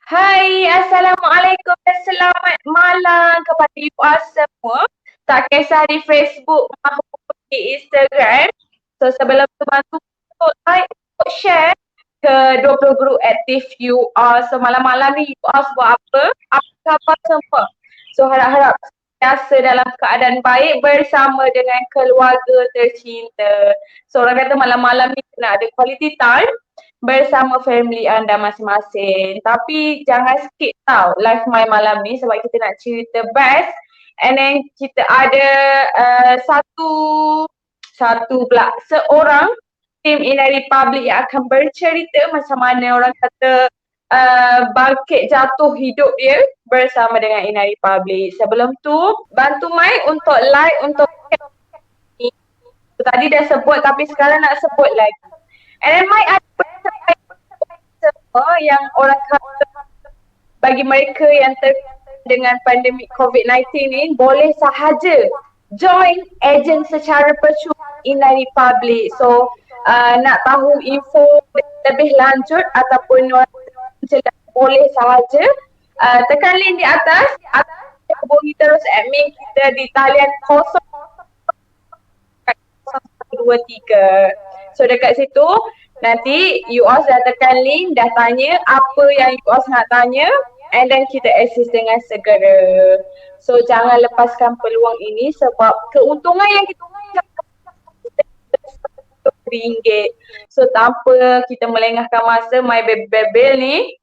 Hai, Assalamualaikum dan selamat malam kepada you all semua. Tak kisah di Facebook maupun di Instagram. So sebelum tu bantu untuk like, untuk share ke 20 grup aktif you all. So malam-malam ni you all buat apa? Apa khabar semua? So harap-harap biasa dalam keadaan baik bersama dengan keluarga tercinta. So orang kata malam-malam ni kena ada quality time bersama family anda masing-masing. Tapi jangan skip tau live my malam ni sebab kita nak cerita best. And then kita ada seorang tim Inai Republic yang akan bercerita macam mana orang kata bangkit jatuh hidup dia bersama dengan Inai Republic. Sebelum tu, bantu Mai untuk like, untuk tadi dah sebut tapi sekarang nak sebut lagi. And then Mai ada semua yang orang kata bagi mereka yang dengan pandemik COVID-19 ni boleh sahaja join agent secara percuma Inai Republic. So nak tahu info lebih lanjut ataupun boleh sahaja tekan link di atas atau hubungi terus admin kita di talian 023. So dekat situ nanti you all dah tekan link, dah tanya apa yang you all nak tanya and then kita assist dengan segera. So jangan lepaskan peluang ini sebab keuntungan yang kita RM1. So tanpa kita melengahkan masa my bebel ni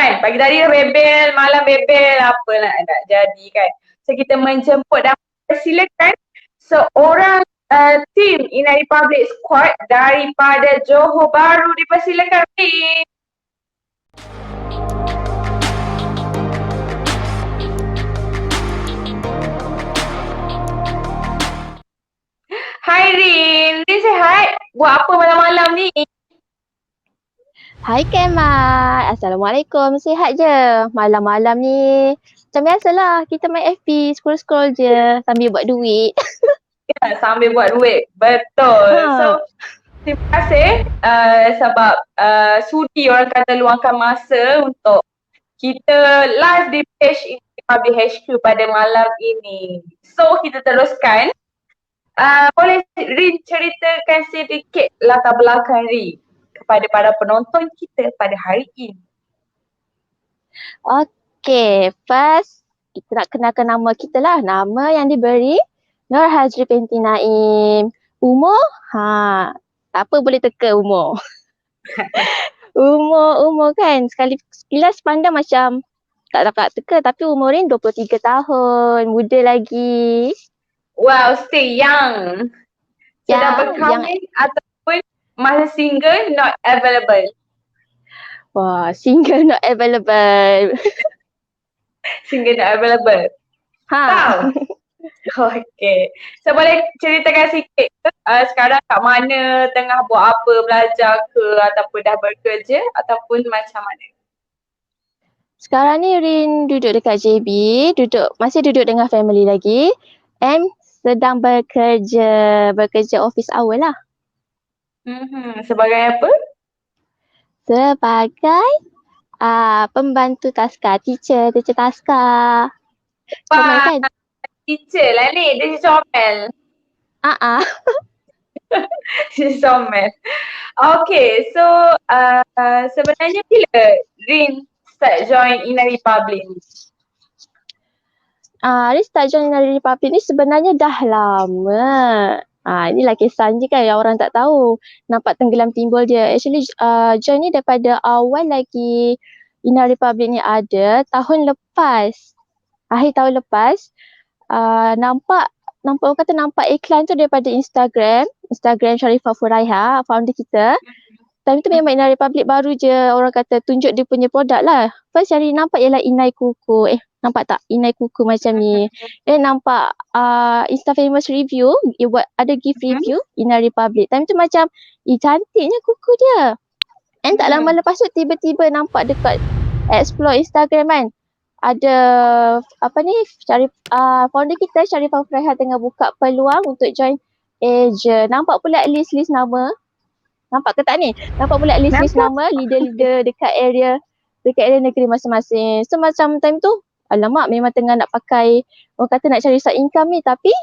kan, pagi tadi bebel, malam bebel, apa nak jadi kan. So kita menjemput dan persilakan seorang tim Inai Republic Squad daripada Johor Bahru, dipersilakan. Hai Rin, Rin sihat? Buat apa malam-malam ni? Hai Kemal, Assalamualaikum, sihat je. Malam-malam ni macam biasalah, kita main FB, scroll-scroll je sambil buat duit. Ya, sambil buat duit, betul. So terima kasih sebab sudi orang kata luangkan masa untuk kita live di page Republic HQ pada malam ini. So kita teruskan. Boleh Rin ceritakan sedikit latar belakang Rin kepada para penonton kita pada hari ini? Okay, first kita nak kenalkan nama kita lah. Nama yang diberi Nur Hazri binti Naim. Umur? Apa boleh teka umur? umur kan, sekilas pandang macam tak dapat teka tapi umur ni 23 tahun, muda lagi. Wow, stay young. Sudah berkahwin ataupun masih single, not available? Wah, single not available. Single not available. Tahu. Okay. So boleh ceritakan sikit sekarang kat mana, tengah buat apa, belajar ke ataupun dah bekerja ataupun macam mana? Sekarang ni Rin duduk dekat JB, masih duduk dengan family lagi and sedang bekerja office hour lah. Sebagai apa? Sebagai pembantu taska, teacher taska. Comel kan? Teacher lah ni, dia comel. Dia comel. Okay, so sebenarnya bila Rin start join Inai Republic ni? Rin start join Inai Republic ni sebenarnya dah lama. Inilah kisah je kan yang orang tak tahu. Nampak tenggelam timbul dia. Actually join ni daripada awal lagi Inai Republic ni ada tahun lepas. Akhir tahun lepas. Nampak orang kata nampak iklan tu daripada Instagram Sharifah Furaiha, founder kita. Time tu memang Inai Republic baru je orang kata tunjuk dia punya produk lah. First yang nampak ialah Inai Kuku. Nampak tak? Inai Kuku macam ni. Then nampak Insta Famous review, dia buat ada gift review Inai Republic. Time tu macam, cantiknya kuku dia. And tak lama lepas tu tiba-tiba nampak dekat explore Instagram kan. Ada founder kita Sharifah Furaiha tengah buka peluang untuk join agent. Nampak pula list nama. Nampak ke tak ni? Nampak pula list nama leader-leader dekat area dekat area negeri masing-masing. So macam time tu, alamak memang tengah nak pakai, orang kata nak cari side income ni, tapi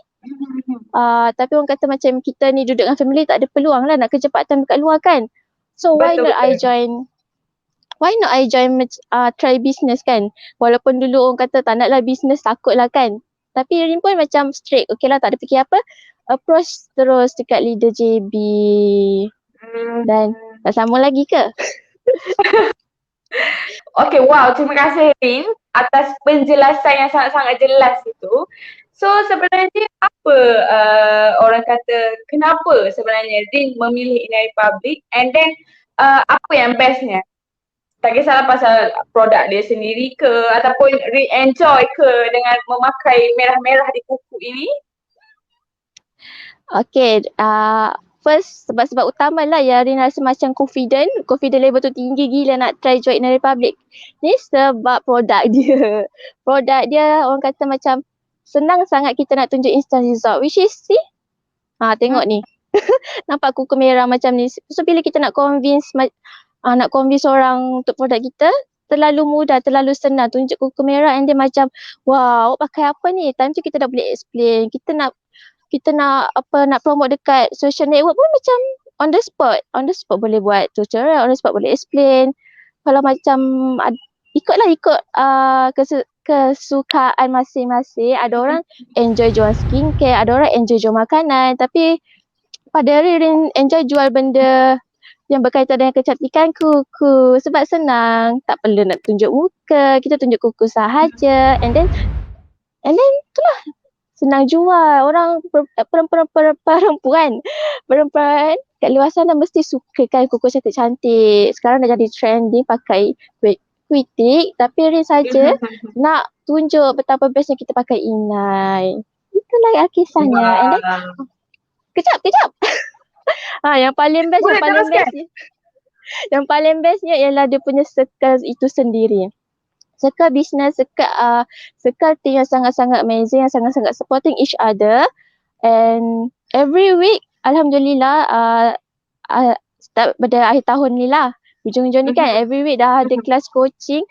orang kata macam kita ni duduk dengan family tak ada peluang lah nak kerja part time dekat luar kan. So why Betul, not I join try business kan. Walaupun dulu orang kata tak nak lah business, takut lah kan. Tapi Rin pun macam straight, okay lah tak ada fikir apa. Approach terus dekat leader JB. Dan tak sama lagi ke? Okay, wow. Terima kasih Rin atas penjelasan yang sangat-sangat jelas itu. So sebenarnya apa orang kata kenapa sebenarnya Rin memilih Inari Public, and then apa yang bestnya? Tak kisahlah pasal produk dia sendiri ke ataupun Rin enjoy ke dengan memakai merah-merah di kuku ini? Okay, first sebab utama lah yang Rin rasa macam confident level tu tinggi gila nak try join Inari Public ni sebab produk dia. Produk dia orang kata macam senang sangat kita nak tunjuk instant result, which is see, tengok ni. Nampak kuku merah macam ni. So bila kita nak convince orang untuk produk kita, terlalu mudah, terlalu senang tunjuk kuku merah, and dia macam wow, pakai apa ni? Time tu kita dah boleh explain. Kita nak promote dekat social network pun macam on the spot boleh buat tutorial, on the spot boleh explain. Kalau macam ikut kesukaan masing-masing. Ada orang enjoy jual skincare, ada orang enjoy jual makanan, tapi pada Rin enjoy jual benda yang berkaitan dengan kecantikan kuku sebab senang, tak perlu nak tunjuk muka, kita tunjuk kuku sahaja, and then itulah senang jual. Orang perempuan kat luar sana mesti suka kan kuku cantik-cantik. Sekarang dah jadi trending pakai kuitik, tapi Rin saja nak tunjuk betapa bestnya kita pakai inai. Itulah kisahnya. And then kejap. Yang paling bestnya ialah dia punya circle itu sendiri. Circle business, circle team yang sangat-sangat amazing, yang sangat-sangat supporting each other. And every week, alhamdulillah, start pada akhir tahun ni lah, hujung-hujung ni kan, every week dah ada kelas coaching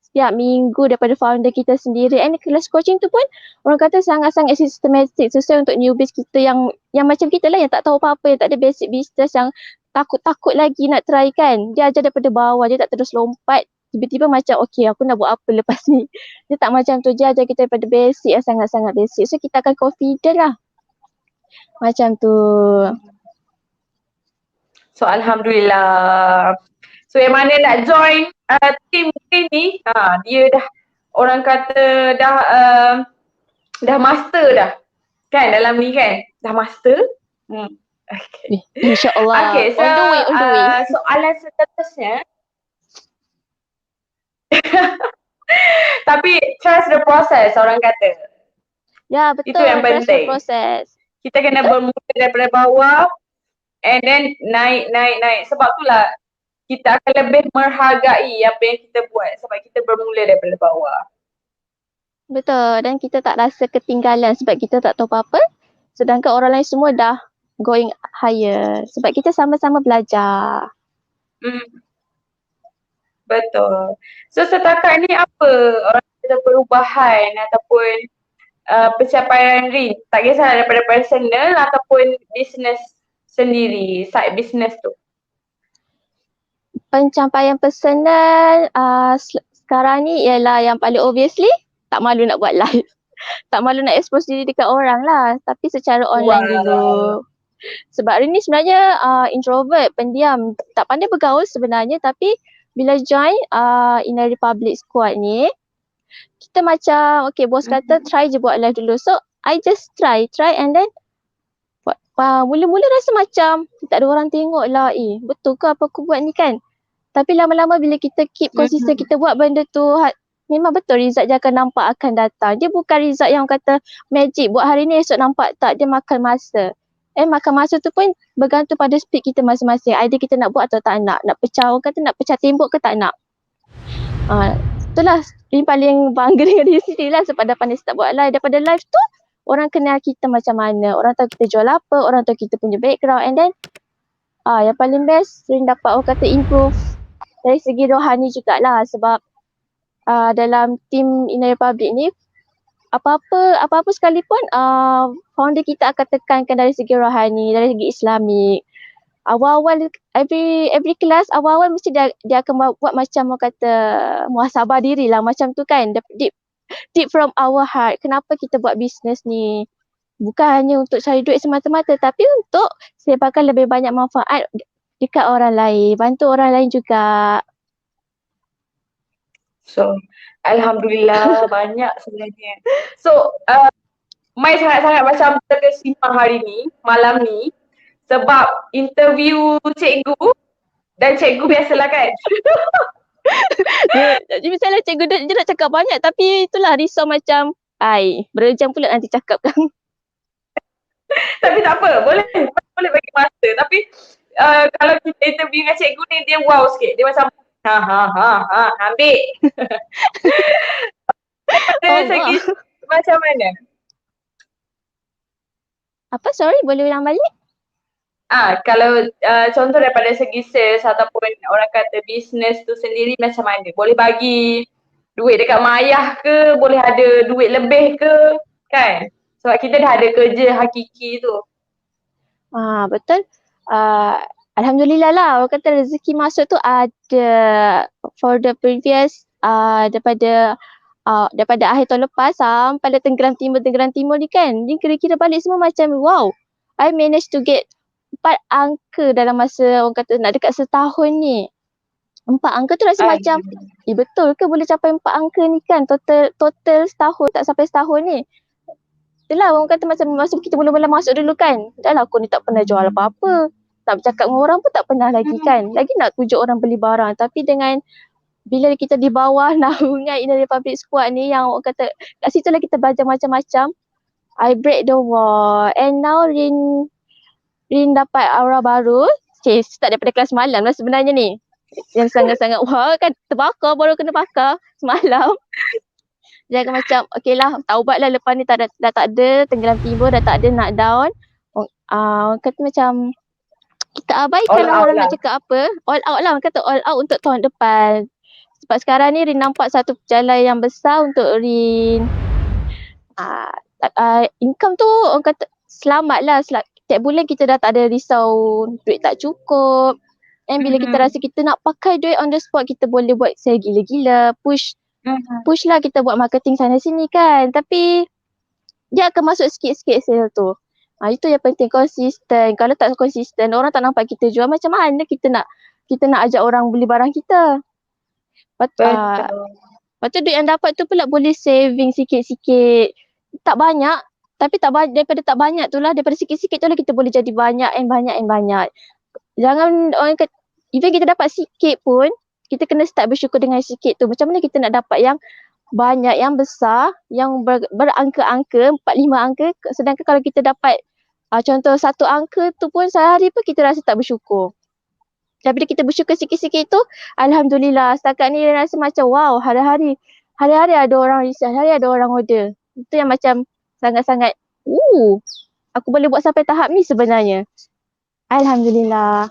setiap minggu daripada founder kita sendiri. And kelas coaching tu pun orang kata sangat-sangat systematic, sesuai untuk newbies kita yang macam kita lah, yang tak tahu apa-apa, yang tak ada basic business, yang takut-takut lagi nak try kan. Dia ajar daripada bawah, dia tak terus lompat tiba-tiba macam okay aku nak buat apa lepas ni. Dia tak macam tu, dia ajar kita daripada basic yang sangat-sangat basic. So kita akan confident lah. Macam tu. So alhamdulillah. So yang mana nak join team ni, dia dah orang kata dah master dah. Kan dalam ni kan? Dah master. Okay. InsyaAllah. Okay, so on the way. Soalan seterusnya. Tapi trust the process orang kata. Ya betul. Itu yang penting. Proses. Kita kena bermula daripada bawah and then naik. Sebab itulah kita akan lebih menghargai apa yang kita buat sebab kita bermula daripada bawah. Betul, dan kita tak rasa ketinggalan sebab kita tak tahu apa-apa. Sedangkan orang lain semua dah going higher sebab kita sama-sama belajar. Betul. So setakat ni apa orang kata perubahan ataupun pencapaian Rin? Tak kisah daripada personal ataupun business sendiri, side business tu. Pencapaian personal sekarang ni ialah yang paling obviously tak malu nak buat live. Tak malu nak expose diri dekat orang lah, tapi secara online dulu. Sebab Rin ni sebenarnya introvert, pendiam, tak pandai bergaul sebenarnya, tapi bila join Inari Public Squad ni, kita macam okay bos kata try je buat live dulu. So I just try and then mula-mula rasa macam tak ada orang tengok lah, betul ke apa aku buat ni kan. Tapi lama-lama bila kita keep konsisten, kita buat benda tu, memang betul result dia akan nampak, akan datang. Dia bukan result yang kata magic, buat hari ni esok nampak, tak. Dia makan masa. Makan masa tu pun bergantung pada speed kita masing-masing. Either kita nak buat atau tak nak. Nak pecah, orang kata nak pecah tembok ke tak nak. Itulah Rin paling bangga dengan diri sendiri lah sebab dah pandai start buat live. Daripada live tu, orang kenal kita macam mana. Orang tahu kita jual apa, orang tahu kita punya background. And then yang paling best Rin dapat orang kata improve dari segi rohani jugalah sebab dalam tim Inner Republic ni apa-apa sekalipun founder kita akan tekankan dari segi rohani, dari segi Islamik. Awal-awal every kelas awal-awal mesti dia akan buat macam orang kata muhasabah diri lah macam tu kan. Deep from our heart. Kenapa kita buat bisnes ni? Bukan hanya untuk cari duit semata-mata tapi untuk sebarkan lebih banyak manfaat dekat orang lain, bantu orang lain juga. So, Alhamdulillah banyak sebenarnya. So, Mai sangat-sangat macam terkesima hari ni, malam ni sebab interview cikgu dan cikgu biasalah kan. Dia misalnya cikgu dia nak cakap banyak tapi itulah risau macam berjam pula nanti cakap kan. Tapi tak apa, boleh bagi masa. Tapi kalau kita interview dengan cikgu ni dia wow sikit. Dia macam ambil. Dari segi macam mana? Apa sorry boleh ulang balik? Kalau contoh daripada segi sales ataupun orang kata bisnes tu sendiri macam mana? Boleh bagi duit dekat mak ayah ke? Boleh ada duit lebih ke? Kan? Sebab kita dah ada kerja hakiki tu. Betul. Alhamdulillah lah orang kata rezeki masuk tu ada for the previous daripada akhir tahun lepas sampai dah tenggelam timur ni kan. Ni kira-kira balik semua macam wow. I managed to get 4 angka dalam masa orang kata nak dekat setahun ni. 4 angka tu rasa macam betul ke boleh capai 4 angka ni kan total setahun tak sampai setahun ni. Itulah orang kata macam masa kita mula-mula masuk dulu kan. Dah lah aku ni tak pernah jual apa-apa. Tak bercakap dengan orang pun tak pernah lagi kan. Lagi nak tujuk orang beli barang. Tapi dengan bila kita di bawah naungan Inner Republic Squad ni yang orang kata kat situ lah kita belajar macam-macam. I break the wall. And now Rin dapat aura baru. Start daripada kelas malam lah sebenarnya ni. Yang sangat-sangat wah kan terbakar baru kena bakar semalam. Dia akan macam okay lah taubat lah lepas ni dah tak ada tenggelam timur dah tak ada nak down. Kata macam kita abaikan lah orang nak cakap apa. All out lah orang kata all out untuk tahun depan. Sebab sekarang ni Rin nampak satu jalan yang besar untuk Rin. Income tu orang kata selamat lah. Tiap bulan kita dah tak ada risau duit tak cukup. And bila kita rasa kita nak pakai duit on the spot kita boleh buat sale gila-gila. Push lah kita buat marketing sana sini kan. Tapi dia akan masuk sikit-sikit sale tu. Itu yang penting konsisten. Kalau tak konsisten orang tak nampak kita jual macam mana kita nak ajak orang beli barang kita. Lepas tu duit yang dapat tu pula boleh saving sikit-sikit. Tak banyak. Tapi daripada tak banyak tu lah. Daripada sikit-sikit tu lah kita boleh jadi banyak and banyak. Jangan orang kata, even kita dapat sikit pun, kita kena start bersyukur dengan sikit tu. Macam mana kita nak dapat yang banyak, yang besar, yang berangka-angka, 4-5 angka. Sedangkan kalau kita dapat contoh 1 angka tu pun sehari pun kita rasa tak bersyukur. Dan bila kita bersyukur sikit-sikit tu, Alhamdulillah. Setakat ni rasa macam wow, hari-hari ada orang risau, hari-hari ada orang order. Itu yang macam sangat-sangat, aku boleh buat sampai tahap ni sebenarnya. Alhamdulillah.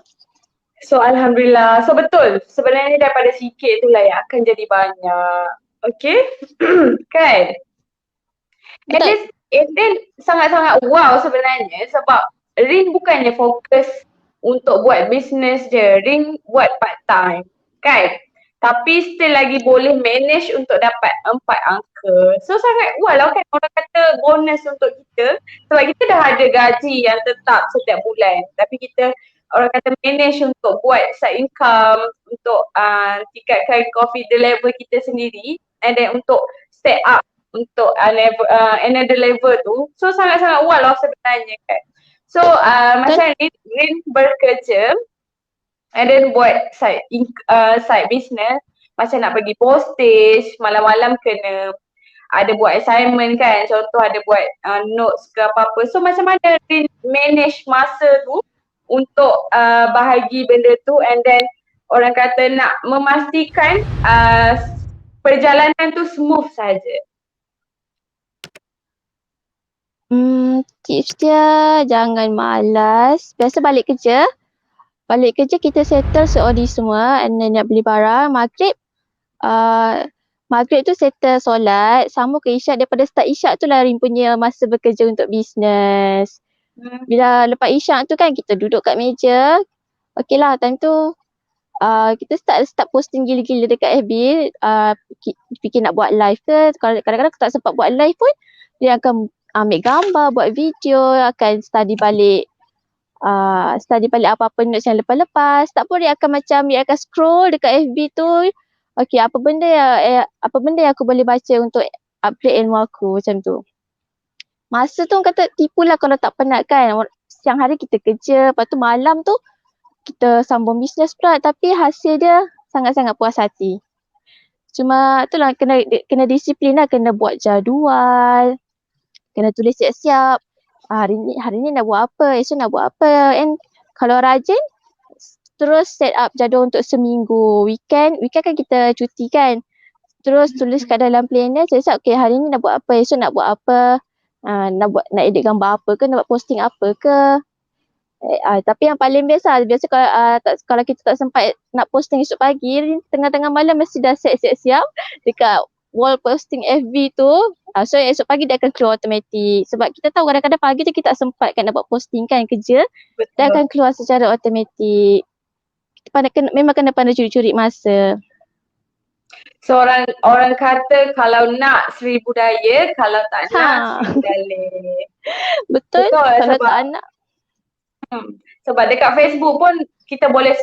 So Alhamdulillah. So betul. Sebenarnya daripada sikit tu lah yang akan jadi banyak. Okay? Kan? And then sangat-sangat wow sebenarnya sebab Rin bukannya fokus untuk buat bisnes je. Rin buat part time. Kan? Tapi still lagi boleh manage untuk dapat 4 angka. So sangat wow kan orang kata bonus untuk kita. Sebab kita dah ada gaji yang tetap setiap bulan. Tapi kita orang kata manage untuk buat side income, untuk tingkatkan coffee level kita sendiri. And then untuk step up untuk another level tu. So sangat-sangat wow lah sebenarnya kan. So macam Rin bekerja and then buat side business macam nak pergi postage, malam-malam kena ada buat assignment kan, contoh ada buat notes ke apa-apa. So macam mana Rin manage masa tu untuk bahagi benda tu and then orang kata nak memastikan perjalanan tu smooth saja. Tips dia jangan malas. Biasa balik kerja Balik kerja kita settle seorang semua and then nak beli barang. Maghrib tu settle solat. Sambung ke isyak. Daripada start isyak tu lah Rin punya masa bekerja untuk bisnes. Bila lepas isyak tu kan kita duduk kat meja. Okay lah time tu kita start posting gila-gila dekat FB. Fikir nak buat live ke. Kadang-kadang aku tak sempat buat live pun. Dia akan ambil gambar, buat video, akan study balik apa-apa notes yang lepas-lepas. Tak pun dia akan scroll dekat FB tu. Okay, apa benda yang aku boleh baca untuk upgrade ilmu aku macam tu. Masa tu orang kata tipulah kalau tak penat kan. Siang hari kita kerja, lepas tu malam tu kita sambung bisnes pula, tapi hasil dia sangat-sangat puas hati. Cuma itulah kena disiplin lah, kena buat jadual, kena tulis siap-siap. Hari ni nak buat apa, esok nak buat apa. And kalau rajin, terus set up jadual untuk seminggu. Weekend kan kita cuti kan. Terus tulis kat dalam planner, siap-siap okay hari ni nak buat apa, esok nak buat apa. Nak edit gambar apa ke, nak buat posting apa ke. Tapi yang paling biasa kalau kita tak sempat nak posting esok pagi, tengah-tengah malam mesti dah siap-siap dekat wall posting FB tu. So esok pagi dia akan keluar automatik. Sebab kita tahu kadang-kadang pagi tu kita tak sempat kan nak buat posting kan kerja. Betul. Dia akan keluar secara automatik. Memang kena pandai curi-curi masa. So orang kata kalau nak Sri Budaya, kalau tak nak Sri Dalih. Betul kalau tak nak. Sebab dekat Facebook pun kita boleh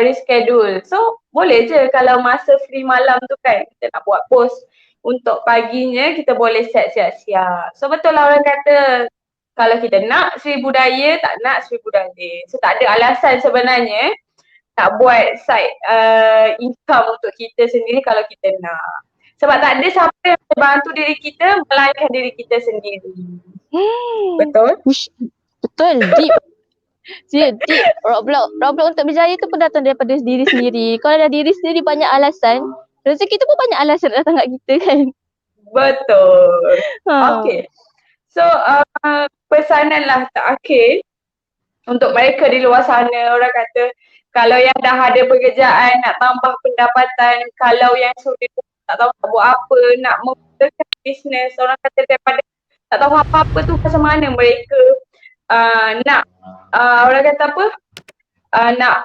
reschedule. So boleh je kalau masa free malam tu kan kita nak buat post untuk paginya kita boleh set siap-siap. So betul lah orang kata kalau kita nak Sri Budaya, tak nak Sri Budaya. So tak ada alasan sebenarnya nak buat side income untuk kita sendiri kalau kita nak. Sebab tak ada siapa yang bantu diri kita melainkan diri kita sendiri. Betul? Betul, deep. Deep. Roblox untuk berjaya tu pun datang daripada diri sendiri. Kalau ada diri sendiri banyak alasan, rezeki tu pun banyak alasan datang kat kita kan. Betul. Okay. So pesanan lah terakhir untuk mereka di luar sana. Orang kata kalau yang dah ada pekerjaan nak tambah pendapatan, kalau yang sulit tak tahu nak buat apa, nak memulakan bisnes, orang kata daripada tak tahu apa-apa tu macam mana mereka orang kata apa, nak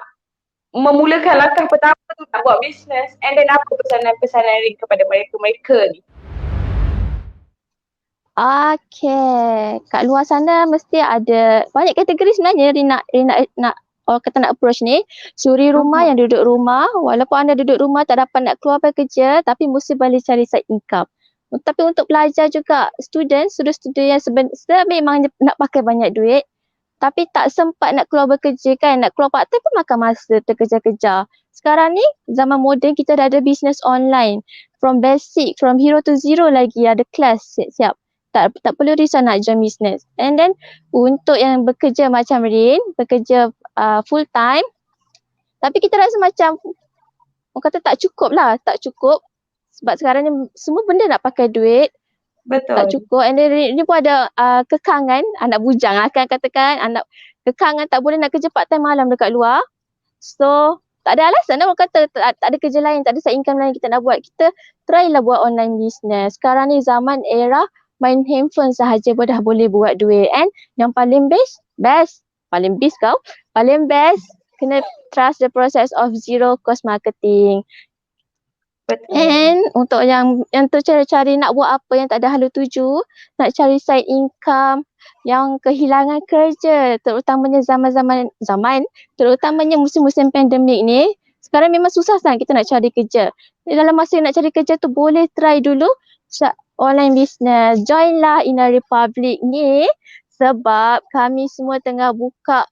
memulakan langkah pertama tu nak buat bisnes, and then apa pesanan Rin kepada mereka ni? Okay, kat luar sana mesti ada banyak kategori sebenarnya Rin nak orang kata nak approach ni. Suri rumah yang duduk rumah, walaupun anda duduk rumah tak dapat nak keluar bekerja, tapi mesti boleh cari side income. Tapi untuk pelajar juga, student yang sebenarnya memang nak pakai banyak duit, tapi tak sempat nak keluar bekerja kan, nak keluar part time pun makan masa terkejar-kejar. Sekarang ni zaman moden, kita dah ada business online. From basic, from hero to zero lagi ada kelas siap. Tak perlu risau nak join business. And then untuk yang bekerja macam Rin, bekerja full time, tapi kita rasa macam orang kata tak cukup. Sebab sekarang ni semua benda nak pakai duit. Betul. Tak cukup. And then ni pun ada kekangan, anak bujang lah kan katakan, anak kekangan tak boleh nak kerja part time malam dekat luar. So tak ada alasan lah, orang kata tak ada kerja lain, tak ada side income lain kita nak buat. Kita try lah buat online business. Sekarang ni zaman era main handphone sahaja pun dah boleh buat duit. And yang paling best, paling best kena trust the process of zero cost marketing. Betul. And untuk yang tu cari nak buat apa yang tak ada halu tuju, nak cari side income, yang kehilangan kerja, terutamanya terutamanya musim-musim pandemik ni, sekarang memang susah sangat kita nak cari kerja. Dalam masa nak cari kerja tu boleh try dulu online business. Join lah Inner Republic ni sebab kami semua tengah buka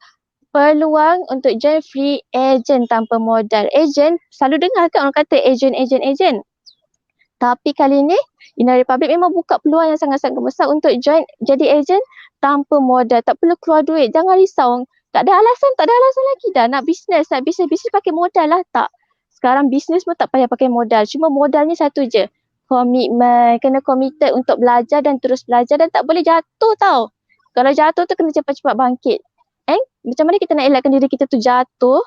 peluang untuk join free agent tanpa modal. Agent, selalu dengar kan orang kata agent. Tapi kali ni Inner Republic memang buka peluang yang sangat-sangat besar untuk join jadi agent tanpa modal. Tak perlu keluar duit. Jangan risau. Tak ada alasan lagi dah nak bisnes pakai modal lah. Tak. Sekarang bisnes pun tak payah pakai modal. Cuma modalnya satu je. Komitmen. Kena committed untuk belajar dan terus belajar dan tak boleh jatuh tau. Kalau jatuh tu kena cepat-cepat bangkit. And macam mana kita nak elakkan diri kita tu jatuh?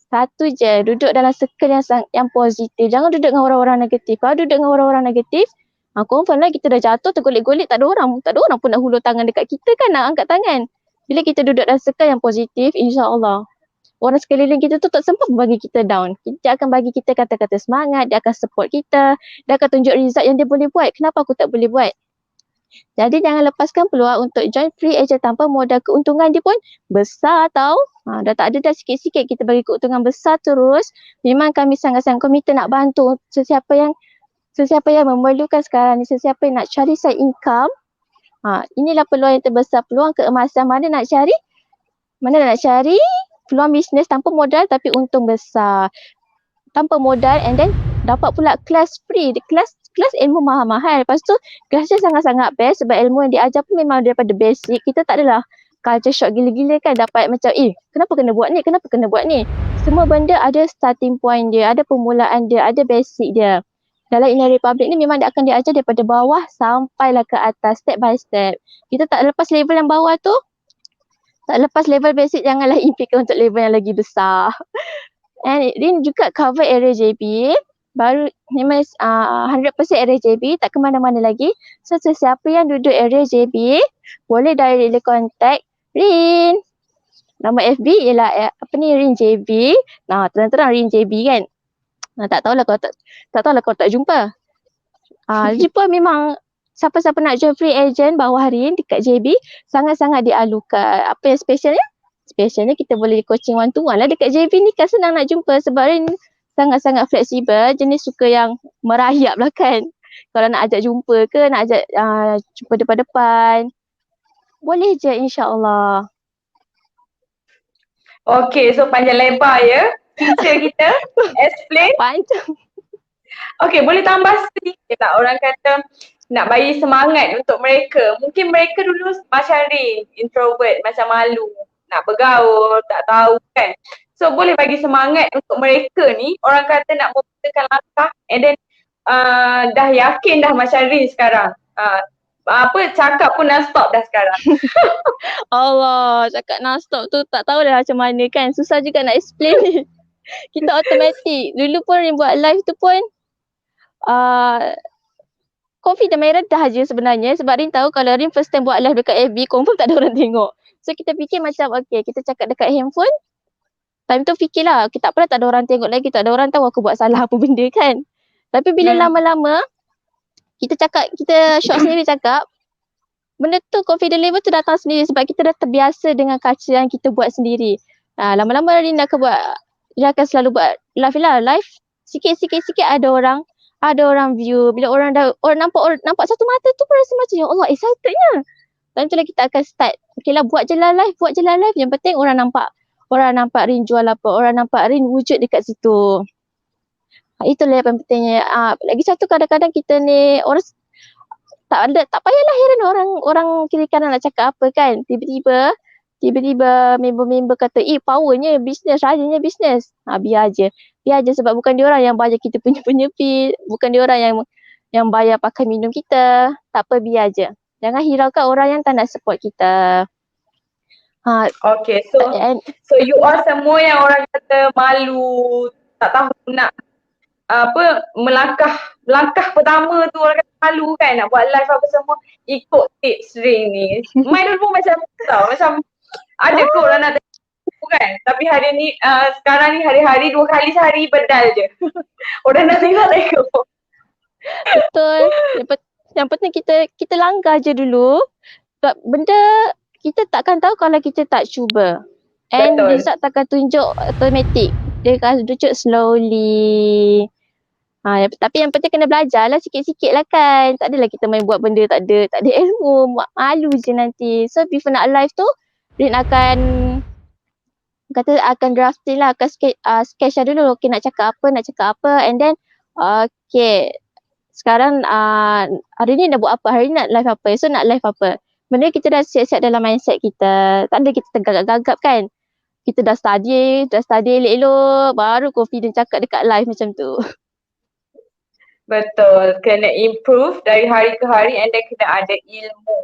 Satu je, duduk dalam circle yang positif. Jangan duduk dengan orang-orang negatif. Kalau duduk dengan orang-orang negatif, confirm lah kita dah jatuh, tergolek-golek, tak ada orang pun nak hulur tangan dekat kita kan, nak angkat tangan. Bila kita duduk dalam circle yang positif, insya-Allah orang sekeliling kita tu tak sempat bagi kita down. Dia akan bagi kita kata-kata semangat, dia akan support kita, dia akan tunjuk result yang dia boleh buat. Kenapa aku tak boleh buat? Jadi jangan lepaskan peluang untuk join free agent tanpa modal. Keuntungan dia pun besar tau. Dah tak ada dah, sikit-sikit kita bagi keuntungan besar terus. Memang kami sangat-sangat committed nak bantu sesiapa yang memerlukan sekarang ni, sesiapa yang nak cari side income. Inilah peluang yang terbesar, peluang keemasan. Mana nak cari peluang bisnes tanpa modal tapi untung besar. Tanpa modal, and then dapat pula kelas free. Kelas ilmu mahal-mahal. Lepas tu kelasnya sangat-sangat best sebab ilmu yang diajar pun memang daripada basic. Kita tak adalah culture shock gila-gila kan, dapat macam kenapa kena buat ni. Semua benda ada starting point dia, ada permulaan dia, ada basic dia. Dalam Inner Republic ni memang dia akan diajar daripada bawah sampailah ke atas, step by step. Kita tak lepas level yang bawah tu, tak lepas level basic, janganlah impikan untuk level yang lagi besar. And Rin juga cover area JB. Baru memang 100% area JB, tak ke mana-mana lagi. So sesiapa yang duduk area JB, boleh directly contact Rin. Nama FB ialah Rin JB. Terang-terang Rin JB kan. Tak tahulah kalau tak jumpa. Jumpa memang siapa-siapa nak join free agent bawah Rin dekat JB, sangat-sangat dialukan. Apa yang specialnya? Specialnya kita boleh coaching one to one lah dekat JB ni kan, senang nak jumpa sebab Rin sangat-sangat fleksibel, jenis suka yang merayap lah kan. Kalau nak ajak jumpa ke, nak ajak jumpa depan-depan, boleh je insya-Allah. Okay, so panjang lebar ya teacher kita explain. Panjang. Okay, boleh tambah sedikit tak, orang kata nak bagi semangat untuk mereka. Mungkin mereka dulu macam Rin, introvert, macam malu, nak bergaul, tak tahu kan. So boleh bagi semangat untuk mereka ni, orang kata nak memulakan langkah and then dah yakin dah macam Rin sekarang. Cakap pun non-stop dah sekarang. Allah, cakap non-stop tu tak tahu dah macam mana kan. Susah juga nak explain ni. Kita automatik. Dulu pun Rin buat live tu pun confident main rendah je sebenarnya. Sebab Rin tahu kalau Rin first time buat live dekat FB, confirm tak ada orang tengok. So kita fikir macam okay, kita cakap dekat handphone. Time tu fikirlah, kita tak pernah tak ada orang tengok lagi, tak ada orang tahu aku buat salah apa benda kan. Tapi bila lama-lama, kita short sendiri cakap, benda tu confident level tu datang sendiri sebab kita dah terbiasa dengan culture yang kita buat sendiri. Lama-lama Rin akan selalu buat live. Sikit-sikit ada orang view. Bila orang nampak satu mata tu pun rasa macam ya Allah, excitednya. Time tu lah kita akan start. Okay lah, buat je lah live. Yang penting orang nampak Rin jual apa, orang nampak Rin wujud dekat situ. Itulah yang pentingnya. Lagi satu, kadang-kadang kita ni orang tak payahlah heran orang kiri kanan nak cakap apa kan. Tiba-tiba member-member kata, powernya bisnes, rajanya bisnes. Biar je sebab bukan dia orang yang bayar kita punya fee, bukan dia orang yang bayar pakai minum kita. Tak apa, biar je. Jangan hiraukan orang yang tak nak support kita. Okay, so you all semua yang orang kata malu, tak tahu nak langkah pertama tu, orang kata malu kan nak buat live apa semua, ikut tips Rin ni. Main dulu pun macam tau, macam ada ke orang nak tengok kan, tapi hari ni sekarang ni hari-hari 2 kali sehari bedal je. Orang nak tengok. Betul. Yang penting kita langkah je dulu. Sebab benda kita takkan tahu kalau kita tak cuba. And result takkan tunjuk automatik. Dia akan tunjuk slowly. Tapi yang penting kena belajar lah sikit-sikit lah kan. Tak adalah kita main buat benda tak ada ilmu. Malu je nanti. So before nak live tu, Rin akan drafting lah, akan sketch lah dulu. Okay, nak cakap apa. And then okay, sekarang hari ni nak buat apa, hari ni nak live apa, esok nak live apa. Benda kita dah siap-siap dalam mindset kita. Tak ada kita tergagap-gagap kan. Kita dah study elok-elok, baru confident cakap dekat live macam tu. Betul, kena improve dari hari ke hari and then kena ada ilmu.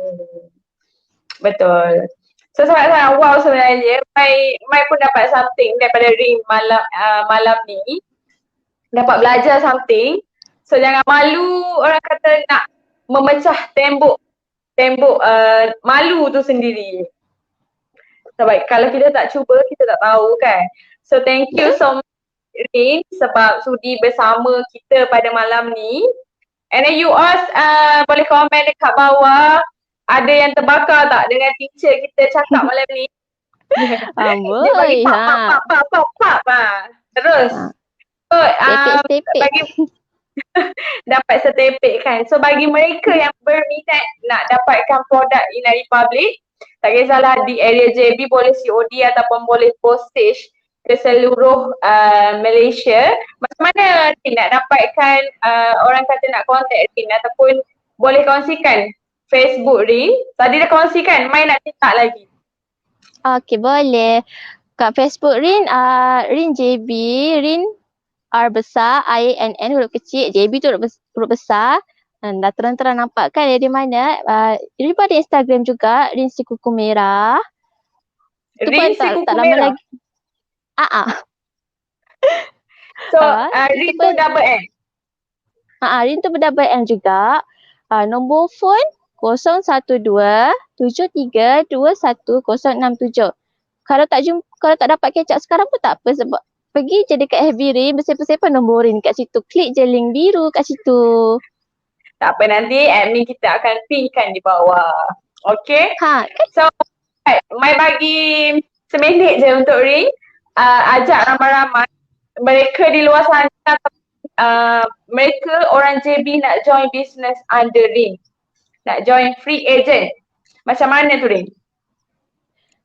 Betul. So sangat-sangat wow sebenarnya. Mai pun dapat something daripada Ring malam ni. Dapat belajar something. So jangan malu orang kata nak memecah tembok malu tu sendiri. Sebab kalau kita tak cuba, kita tak tahu kan. So thank you so much Rin sebab sudi bersama kita pada malam ni. And then you all boleh komen dekat bawah ada yang terbakar tak dengan teacher kita cakap malam ni. Dia bagi Amboi, pap. Terus. So, Tepek-tepek. bagi dapat setepek kan. So bagi mereka yang berminat nak dapatkan produk Inari Republic, tak kisahlah di area JB boleh COD ataupun boleh postage ke seluruh Malaysia. Macam mana Rin nak dapatkan orang kata nak contact Rin ataupun boleh kongsikan Facebook Rin? Tadi dah kongsikan, Mai nak minta lagi. Okey, boleh. Kat Facebook Rin, Rin JB, Rin R besar, INN huruf kecil, JB tu huruf besar. Dah terang-terang nampak kan dia di mana. Rin pada Instagram juga, Rin si kuku merah. Tu Rin pun si kuku tak lama merah. lagi. So itu Rin tu pun- double N. Rin tu double N juga. Nombor phone 012-7321-067. Kalau tak dapat catch up sekarang pun tak apa sebab pergi je dekat FB Rin, bersepah-sepah nombor Rin kat situ. Klik je link biru kat situ. Tak apa, nanti admin kita akan pinkan di bawah. Okay? Kan? So, Mai bagi seminit je untuk Rin. Ajak ramai-ramai mereka di luar sana, mereka orang JB nak join business under Rin. Nak join free agent. Macam mana tu Rin?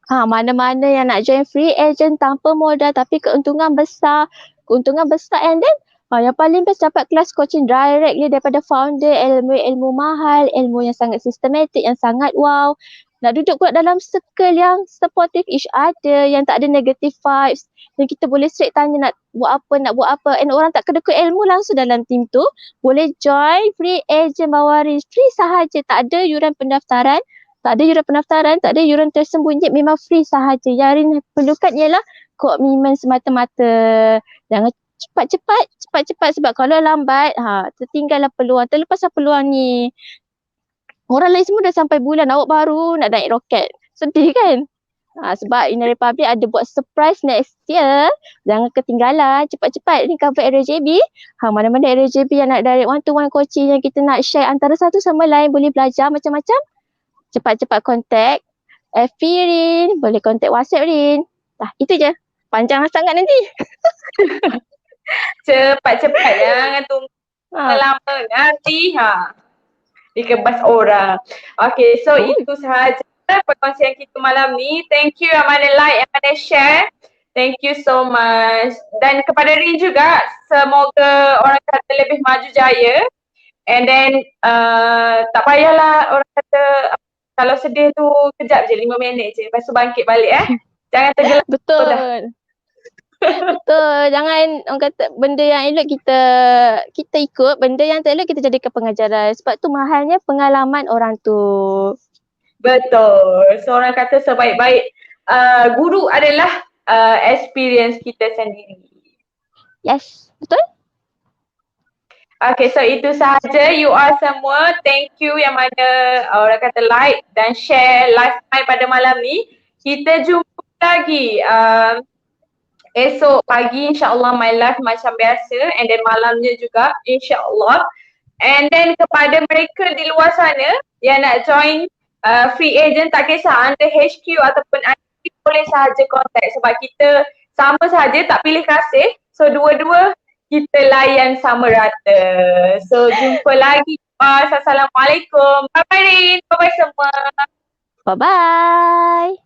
Mana-mana yang nak join free agent tanpa modal tapi keuntungan besar and then yang paling best dapat kelas coaching directly daripada founder, ilmu mahal, ilmu yang sangat sistematik, yang sangat wow. Nak duduk pula dalam circle yang supportive each other, yang tak ada negative vibes. Yang kita boleh straight tanya nak buat apa. And orang tak kedekut ilmu langsung dalam team tu. Boleh join free agent bawah Rin. Free sahaja, tak ada yuran pendaftaran. Tak ada yuran tersembunyi, memang free sahaja. Yang Rin perlukan ialah komitmen semata-mata. Jangan cepat-cepat sebab kalau lambat, tertinggallah peluang, terlepaslah peluang ni. Orang lain semua dah sampai bulan, awak baru nak naik roket. Sedih kan? Sebab Inari Republic ada buat surprise next year. Jangan ketinggalan, cepat-cepat ni cover area JB. Mana-mana area JB yang nak direct one-to-one coaching yang kita nak share antara satu sama lain, boleh belajar macam-macam. Cepat-cepat contact FB Rin, boleh contact WhatsApp Rin. Itu je. Panjang sangat nanti. Cepat-cepat jangan tunggu lama nanti. Dikebas orang. Okay, so itu sahaja perkongsian kita malam ni. Thank you yang mana like, yang mana share. Thank you so much. Dan kepada Rin juga, semoga orang kata lebih maju jaya. And then tak payahlah orang kata kalau sedih tu kejap je, 5 minit je. Lepas tu bangkit balik Jangan tergelak. Betul. Jangan orang kata benda yang elok kita ikut, benda yang tak elok kita jadikan pengajaran. Sebab tu mahalnya pengalaman orang tu. Betul. So orang kata sebaik-baik guru adalah experience kita sendiri. Yes, betul? Okay, so itu sahaja you all semua. Thank you yang mana orang kata like dan share live pada malam ni. Kita jumpa lagi esok pagi insyaAllah my live macam biasa, and then malamnya juga insyaAllah. And then kepada mereka di luar sana yang nak join free agent, tak kisah anda HQ ataupun anda boleh sahaja contact sebab kita sama sahaja, tak pilih kasih. So dua-dua kita layan sama rata. So jumpa lagi. Assalamualaikum. Bye-bye Rin. Bye-bye semua. Bye-bye.